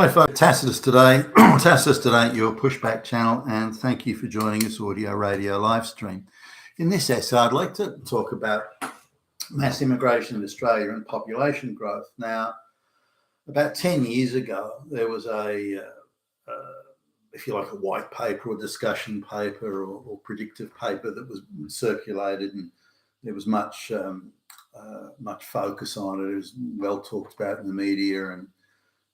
Hi, folks. Tacitus today. Tacitus today, your pushback channel, and thank you for joining this audio radio live stream. In this essay, I'd like to talk about mass immigration in Australia and population growth. Now, about 10 years ago, there was if you like, a white paper or discussion paper or predictive paper that was circulated, and there was much focus on it. It was well talked about in the media and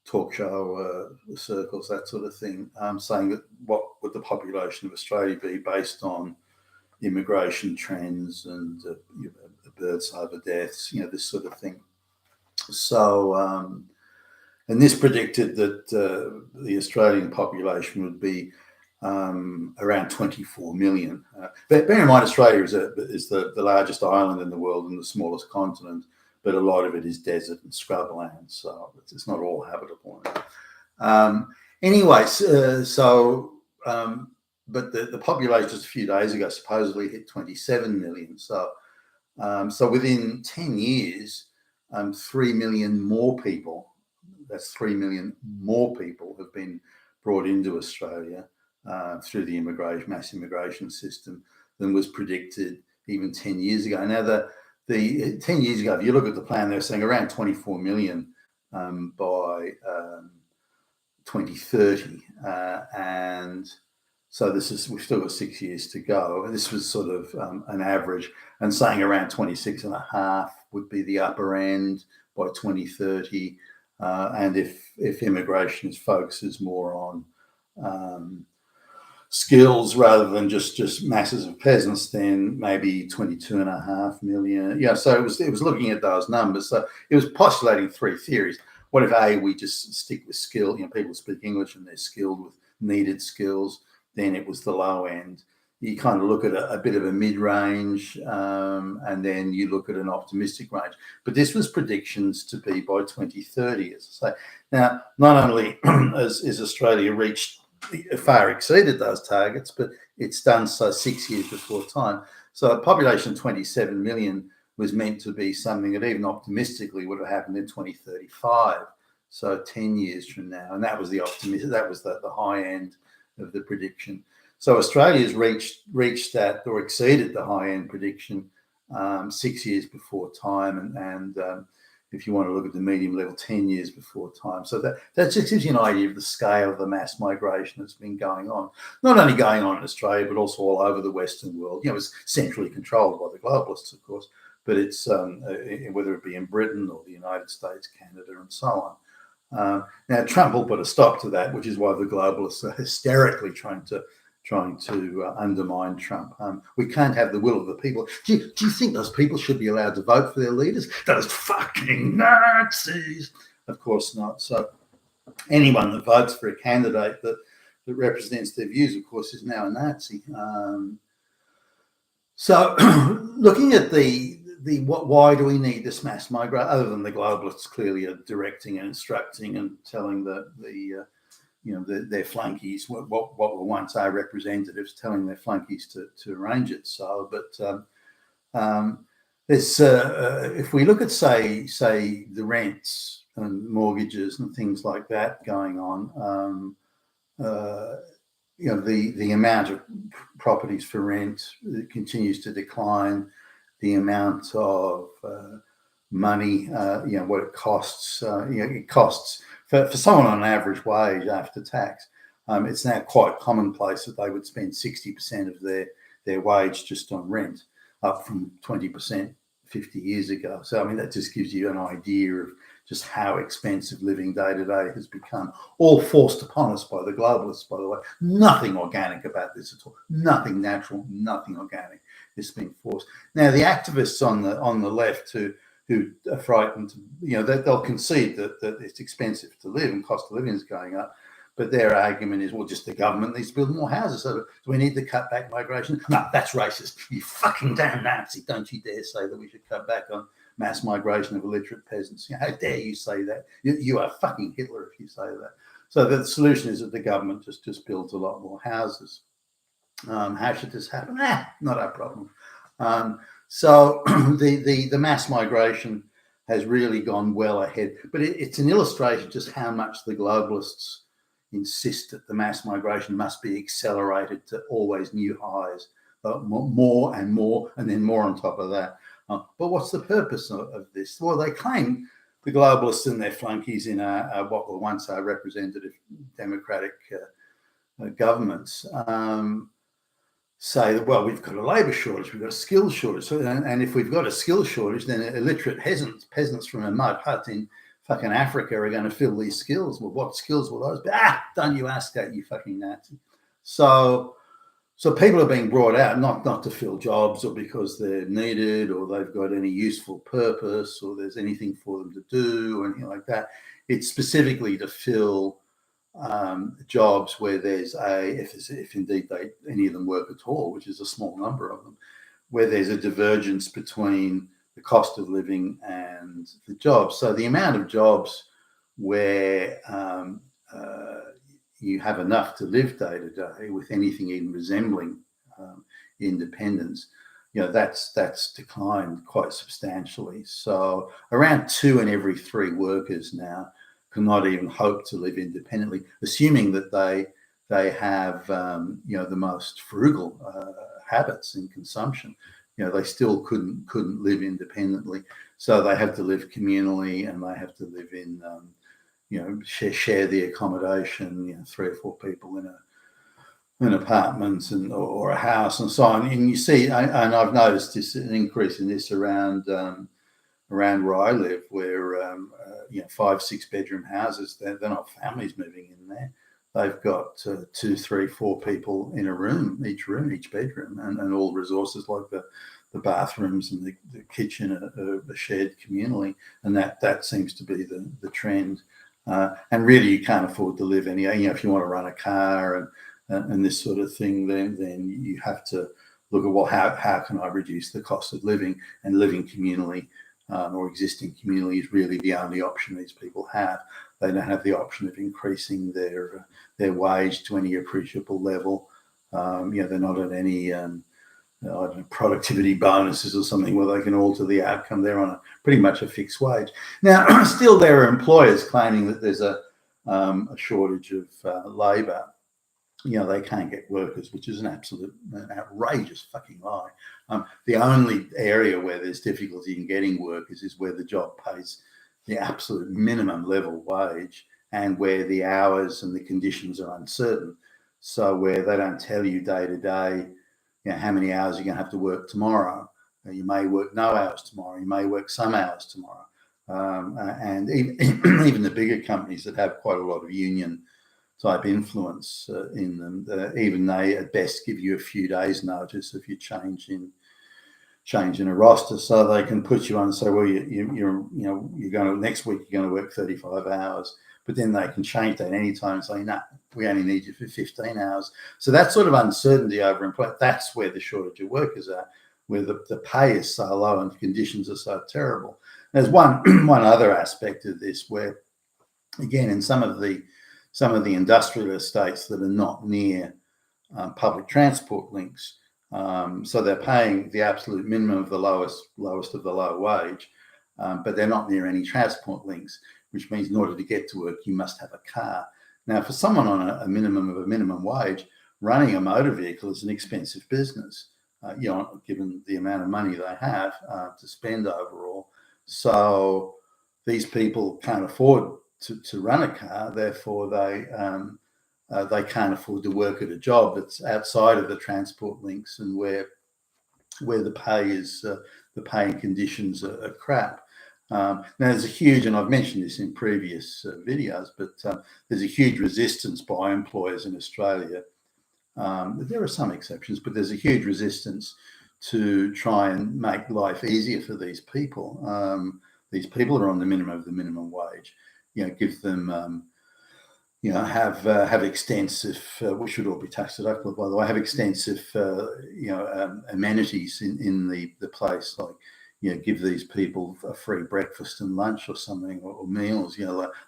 talk show circles, that sort of thing, saying that what would the population of Australia be based on immigration trends and births over deaths, this sort of thing. So, and this predicted that the Australian population would be around 24 million. But bear in mind, Australia is the largest island in the world and the smallest continent, but a lot of it is desert and scrubland, so it's not all habitable. But the population just a few days ago supposedly hit 27 million. So within 10 years, 3 million more people, that's 3 million more people have been brought into Australia through the mass immigration system than was predicted even 10 years ago. Now, the 10 years ago, if you look at the plan, they're saying around 24 million by 2030. And so we've still got 6 years to go. This was sort of an average, and saying around 26.5 would be the upper end by 2030. And if immigration focuses more on skills rather than just masses of peasants, then maybe 22.5 million. Yeah, so it was looking at those numbers. So it was postulating three theories. What if we just stick with skill? People speak English and they're skilled with needed skills. Then it was the low end. You kind of look at a bit of a mid-range, and then you look at an optimistic range. But this was predictions to be by 2030, as I say. Now, not only has Australia far exceeded those targets, but it's done so 6 years before time. So a population of 27 million was meant to be something that even optimistically would have happened in 2035. So 10 years from now, and that was the high end of the prediction. So Australia's reached that or exceeded the high end prediction 6 years before time, and if you want to look at the medium level, 10 years before time. So that just gives you an idea of the scale of the mass migration that's been going on, not only going on in Australia, but also all over the Western world. It's centrally controlled by the globalists, of course, but it's whether it be in Britain or the United States, Canada, and so on. Now, Trump will put a stop to that, which is why the globalists are hysterically trying to undermine Trump. We can't have the will of the people. Do you think those people should be allowed to vote for their leaders? Those fucking Nazis! Of course not. So anyone that votes for a candidate that represents their views, of course, is now a Nazi. So looking at why do we need this mass migration, other than the globalists clearly are directing and instructing and telling their flunkies, what were once our representatives, telling their flunkies to arrange it. So, but if we look at say the rents and mortgages and things like that going on, the amount of properties for rent continues to decline. The amount of money, what it costs, it costs. For someone on an average wage after tax, it's now quite commonplace that they would spend 60% of their wage just on rent, up from 20% 50 years ago. So, that just gives you an idea of just how expensive living day to day has become, all forced upon us by the globalists, by the way. Nothing organic about this at all. Nothing natural, nothing organic. It's been forced. Now, the activists on the left who are frightened, they'll concede that it's expensive to live and cost of living is going up. But their argument is, well, just the government needs to build more houses. So do we need to cut back migration? No, that's racist. You fucking damn Nazi. Don't you dare say that we should cut back on mass migration of illiterate peasants. How dare you say that? You are fucking Hitler if you say that. So the solution is that the government just builds a lot more houses. How should this happen? Not our problem. So the mass migration has really gone well ahead. But it's an illustration just how much the globalists insist that the mass migration must be accelerated to always new highs, more and more, and then more on top of that. But what's the purpose of this? Well, they claim, the globalists and their flunkies in what were once our representative democratic governments, say that, well, we've got a labour shortage, we've got a skills shortage. So, and if we've got a skills shortage, then illiterate peasants from a mud hut in fucking Africa are going to fill these skills. Well, what skills will those be? Don't you ask that, you fucking Nazi. So people are being brought out not to fill jobs or because they're needed or they've got any useful purpose or there's anything for them to do or anything like that. It's specifically to fill jobs where there's if indeed any of them work at all, which is a small number of them, where there's a divergence between the cost of living and the jobs. So the amount of jobs where you have enough to live day to day with anything even resembling independence, that's declined quite substantially. So around 2 in every 3 workers now cannot even hope to live independently, assuming that they have the most frugal habits in consumption. They still couldn't live independently, so they have to live communally and they have to live in share the accommodation, 3 or 4 people in an apartment or a house and so on. And you see, and I've noticed an increase in this around where I live, where 5, 6 bedroom houses, they're not families moving in there. They've got 2, 3, 4 people in a room, each bedroom, and all resources like the bathrooms and the kitchen are shared communally, and that seems to be the trend. And really, you can't afford to live if you want to run a car and this sort of thing, then you have to look at, well, how can I reduce the cost of living, and living communally or existing communally is really the only option these people have. They don't have the option of increasing their wage to any appreciable level. They're not at any productivity bonuses or something where they can alter the outcome. They're on pretty much a fixed wage. Now, still there are employers claiming that there's a shortage of labour. They can't get workers, which is an outrageous fucking lie. The only area where there's difficulty in getting workers is where the job pays the absolute minimum level wage and where the hours and the conditions are uncertain. So where they don't tell you day to day, how many hours you're going to have to work tomorrow. You may work no hours tomorrow. You may work some hours tomorrow. And even the bigger companies that have quite a lot of union type influence in them, even they at best give you a few days notice if you change in a roster, so they can put you on and say, well, you're going to, next week you're going to work 35 hours, but then they can change that anytime and say, no, we only need you for 15 hours. So that sort of uncertainty over employment, that's where the shortage of workers are, where the pay is so low and conditions are so terrible. There's one other aspect of this where, again, in some of the industrial estates that are not near public transport links, so they're paying the absolute minimum of the lowest of the low wage, but they're not near any transport links, which means in order to get to work, you must have a car. Now, for someone on a minimum wage, running a motor vehicle is an expensive business, given the amount of money they have to spend overall. So these people can't afford to run a car, therefore they can't afford to work at a job that's outside of the transport links and where the pay and conditions are crap. Now there's a huge, and I've mentioned this in previous videos, but there's a huge resistance by employers in Australia. There are some exceptions, but there's a huge resistance to try and make life easier for these people. These people are on the minimum of the minimum wage. Give them, have extensive, we should all be tax deductible, by the way, have extensive, amenities in the place, like, give these people a free breakfast and lunch or something, or meals,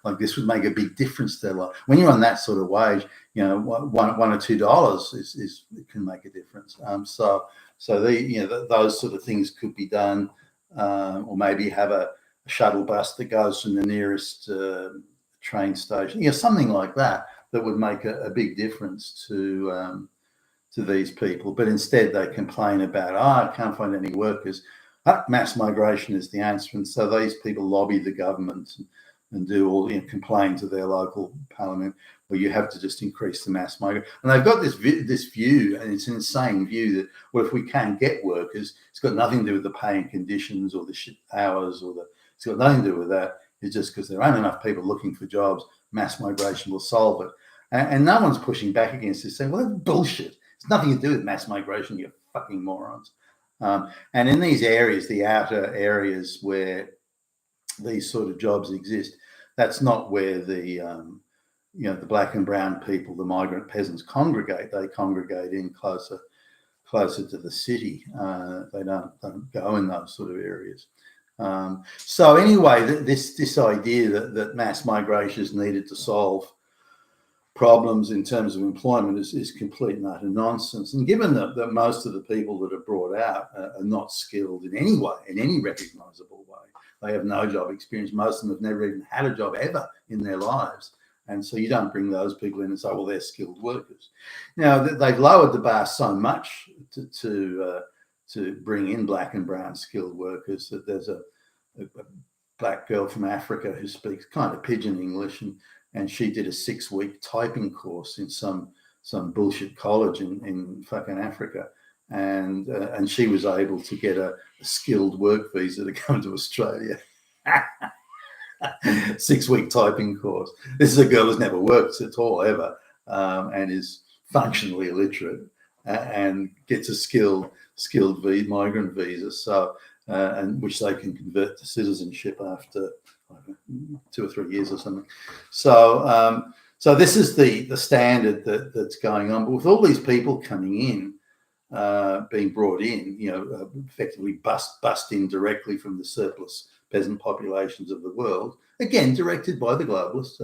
like this would make a big difference to their life. When you're on that sort of wage, $1 or $2 it can make a difference. So those sort of things could be done, or maybe have a shuttle bus that goes from the nearest train station, something like that would make a big difference to these people. But instead they complain about, I can't find any workers. Mass migration is the answer. And so these people lobby the government and do all, complain to their local parliament, where you have to just increase the mass migration. And they've got this view, and it's an insane view, that, well, if we can't get workers, it's got nothing to do with the pay and conditions or the hours it's got nothing to do with that. It's just because there aren't enough people looking for jobs, mass migration will solve it. And no one's pushing back against this, saying, well, that's bullshit. It's nothing to do with mass migration, you fucking morons. And in these areas, the outer areas where these sort of jobs exist, that's not where the black and brown people, the migrant peasants, congregate. They congregate in closer to the city. They don't go in those sort of areas. So anyway, this idea that mass migration is needed to solve problems in terms of employment is complete and utter nonsense. And given that most of the people that are brought out are not skilled in any way, in any recognisable way, they have no job experience. Most of them have never even had a job ever in their lives. And so you don't bring those people in and say, well, they're skilled workers. Now, they've lowered the bar so much to bring in black and brown skilled workers that there's a black girl from Africa who speaks kind of pidgin English, and she did a 6-week typing course in some bullshit college in fucking Africa. And she was able to get a skilled work visa to come to Australia. 6-week typing course. This is a girl who's never worked at all ever, and is functionally illiterate, and gets a skilled migrant visa. So, and which they can convert to citizenship after 2 or 3 years or something. So, so this is the standard that's going on. But with all these people coming in, being brought in, effectively bust in directly from the surplus peasant populations of the world, again directed by the globalists,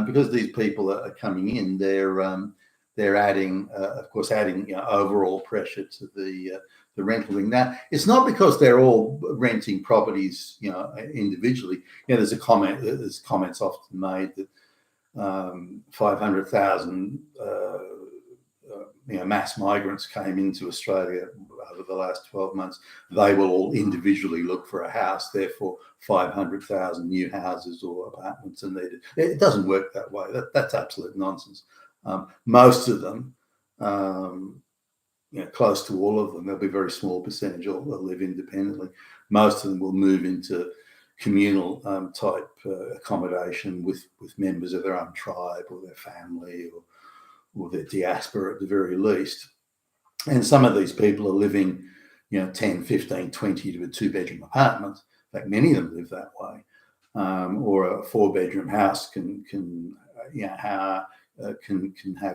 because these people are coming in, they're adding, of course, overall pressure to the rental thing. Now, it's not because they're all renting properties, individually. There's comments often made that 500,000 mass migrants came into Australia over the last 12 months. They will all individually look for a house. Therefore, 500,000 new houses or apartments are needed. It doesn't work that way. That's absolute nonsense. Most of them, close to all of them, there'll be a very small percentage will live independently. Most of them will move into communal type accommodation with members of their own tribe or their family or their diaspora at the very least. And some of these people are living, 10, 15, 20 to a 2-bedroom apartment. In fact, many of them live that way. Or a 4-bedroom house can have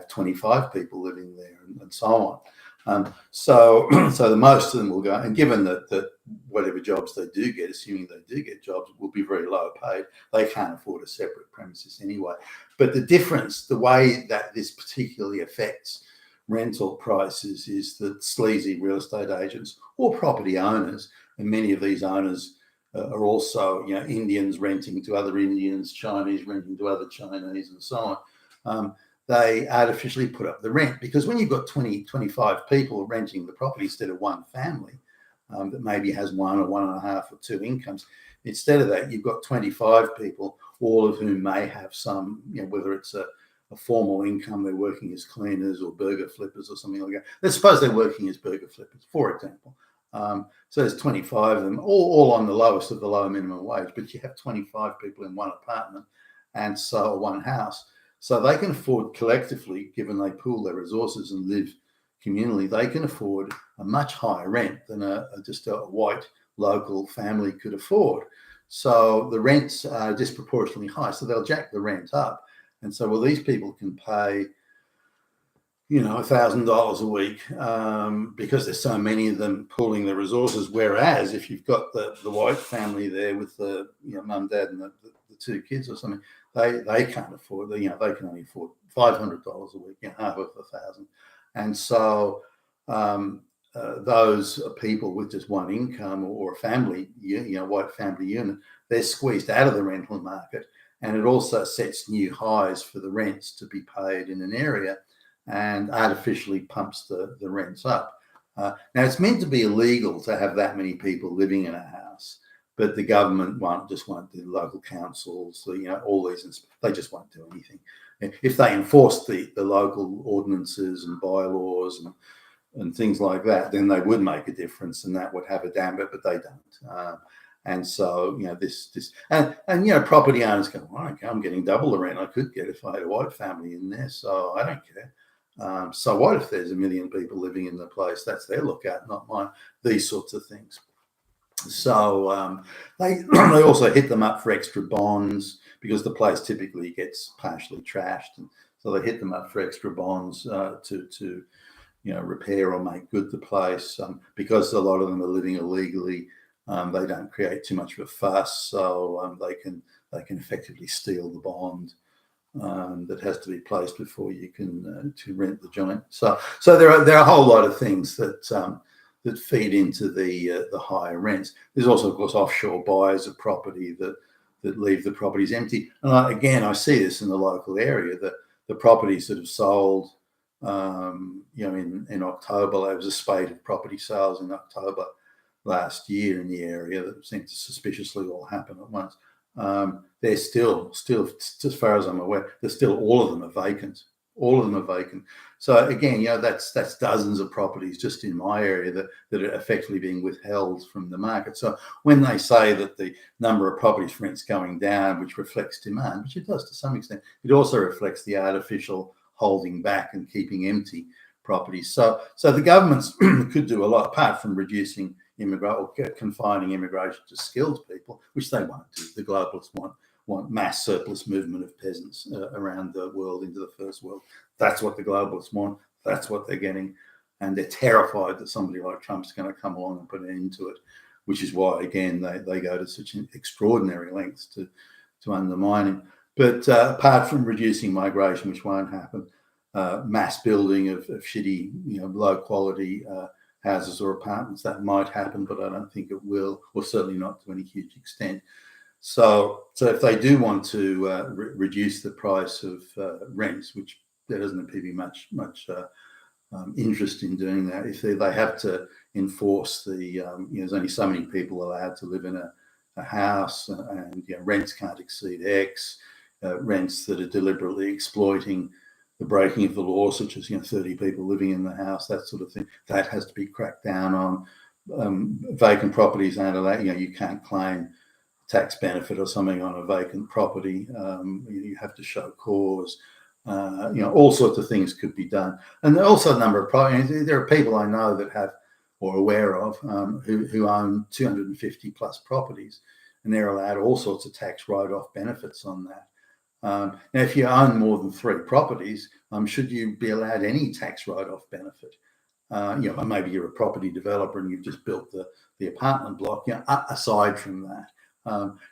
25 people living there, and so on. So the most of them will go, and given that whatever jobs they do get, assuming they do get jobs, will be very low paid. They can't afford a separate premises anyway. But the difference, the way that this particularly affects rental prices, is that sleazy real estate agents or property owners, and many of these owners are also, Indians renting to other Indians, Chinese renting to other Chinese, and so on. They artificially put up the rent, because when you've got 20, 25 people renting the property instead of one family that maybe has 1 or 1.5 or 2 incomes, instead of that, you've got 25 people, all of whom may have some, whether it's a formal income, they're working as cleaners or burger flippers or something like that. Let's suppose they're working as burger flippers, for example. So there's 25 of them, all on the lowest of the low minimum wage, but you have 25 people in one apartment and so one house. So they can afford collectively, given they pool their resources and live communally, they can afford a much higher rent than just a white local family could afford. So the rents are disproportionately high. So they'll jack the rent up. And so, well, these people can pay, $1,000 a week because there's so many of them pooling their resources. Whereas if you've got the white family there with the mum, dad, and the 2 kids or something, they can't afford. They can only afford $500 a week, half of $1,000. And so those people with just one income or a family, white family unit, they're squeezed out of the rental market. And it also sets new highs for the rents to be paid in an area and artificially pumps the rents up. Now, it's meant to be illegal to have that many people living in a house, but the government won't do, local councils, all these, they just won't do anything. If they enforce the local ordinances and bylaws and things like that, then they would make a difference and that would have a damper, but they don't. And so, property owners go, well, okay, I'm getting double the rent I could get if I had a white family in there, so I don't care. So what if there's 1 million people living in the place? That's their lookout, not mine. These sorts of things. So they also hit them up for extra bonds because the place typically gets partially trashed, and so they hit them up for extra bonds to repair or make good the place. Because a lot of them are living illegally, they don't create too much of a fuss, so they can effectively steal the bond that has to be placed before you can to rent the joint. So there are a whole lot of things that feed into the higher rents. There's also, of course, offshore buyers of property that leave the properties empty. And I see this in the local area, that the properties that have sold, in October, there was a spate of property sales in October last year in the area that seemed to suspiciously all happen at once. They're still, as far as I'm aware, all of them are vacant. All of them are vacant. So again, that's dozens of properties just in my area that are effectively being withheld from the market. So when they say that the number of properties for rent's going down, which reflects demand, which it does to some extent, it also reflects the artificial holding back and keeping empty properties. So the governments could do a lot, apart from reducing or confining immigration to skilled people, which they won't do. The globalists want mass surplus movement of peasants around the world into the first world. That's what the globalists want. That's what they're getting. And they're terrified that somebody like Trump's going to come along and put an end to it, which is why, again, they go to such extraordinary lengths to undermine him. But apart from reducing migration, which won't happen, mass building of shitty, low quality houses or apartments, that might happen, but I don't think it will, or certainly not to any huge extent. So if they do want to reduce the price of rents, which there doesn't appear to be much interest in doing that, if they have to enforce there's only so many people allowed to live in a house, and rents can't exceed X, rents that are deliberately exploiting the breaking of the law, such as 30 people living in the house, that sort of thing, that has to be cracked down on. Vacant properties aren't allowed. You can't claim tax benefit or something on a vacant property. You have to show cause. All sorts of things could be done. And there are also a number of properties. There are people I know that have, or aware of, who own 250 plus properties, and they're allowed all sorts of tax write-off benefits on that. Now, if you own more than 3 properties, should you be allowed any tax write-off benefit? Maybe you're a property developer and you've just built the apartment block. Aside from that,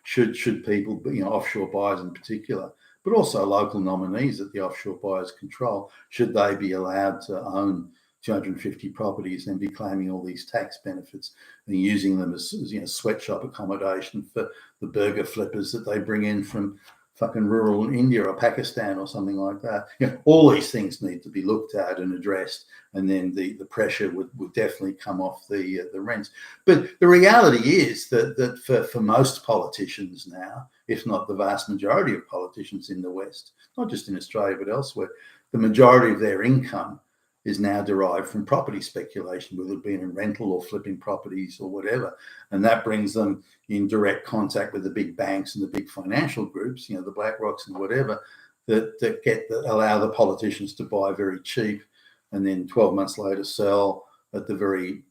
should people, offshore buyers in particular, but also local nominees that the offshore buyers control, should they be allowed to own 250 properties and be claiming all these tax benefits and using them as sweatshop accommodation for the burger flippers that they bring in from fucking rural India or Pakistan or something like that? All these things need to be looked at and addressed, and then the pressure would definitely come off the rents. But the reality is that for most politicians now, if not the vast majority of politicians in the West, not just in Australia but elsewhere, the majority of their income is now derived from property speculation, whether it be in rental or flipping properties or whatever. And that brings them in direct contact with the big banks and the big financial groups, the BlackRocks and whatever, that allow the politicians to buy very cheap and then 12 months later sell at the very,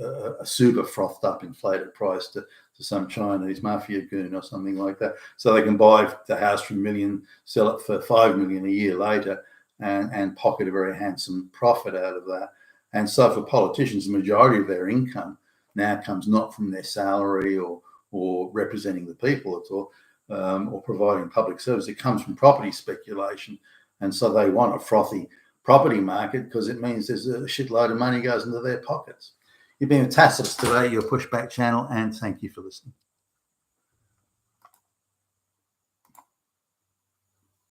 a super frothed up inflated price to some Chinese mafia goon or something like that. So they can buy the house for $1 million, sell it for $5 million a year later, and pocket a very handsome profit out of that. And so for politicians, the majority of their income now comes not from their salary or representing the people at all, or providing public service. It comes from property speculation. And so they want a frothy property market, because it means there's a shitload of money goes into their pockets. You've been with Tacitus today, your pushback channel, and thank you for listening.